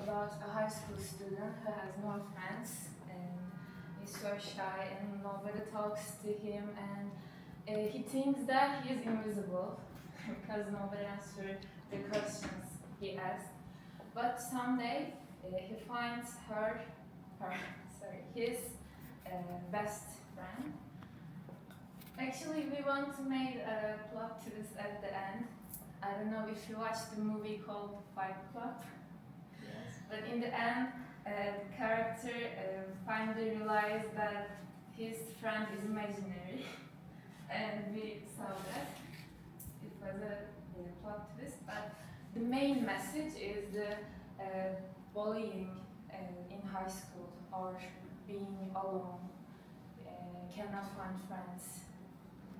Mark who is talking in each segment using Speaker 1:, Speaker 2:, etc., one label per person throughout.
Speaker 1: about a high school student who has no friends and is so shy and nobody talks to him, and he thinks that he is invisible because nobody answers the questions he asks. But someday he finds his best friend. Actually, we want to make a plot twist at the end. I don't know if you watched the movie called Fight Club.
Speaker 2: Yes.
Speaker 1: But in the end, the character finally realized that his friend is imaginary, and we saw that it was a plot twist. But the main message is the bullying in high school or being alone, cannot find friends,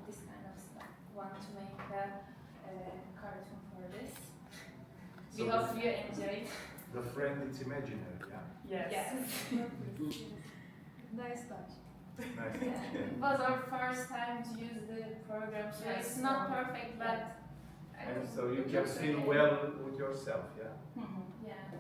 Speaker 1: this kind of stuff. Want to make a cartoon for this. We
Speaker 3: So
Speaker 1: hope you enjoyed.
Speaker 3: The friend is imaginary, yeah?
Speaker 1: Yes.
Speaker 2: Nice touch.
Speaker 3: Nice.
Speaker 1: Yeah. It was our first time to use the program, so
Speaker 2: Yes.
Speaker 1: it's not perfect, but
Speaker 3: And so you can feel well with yourself, yeah?
Speaker 1: yeah.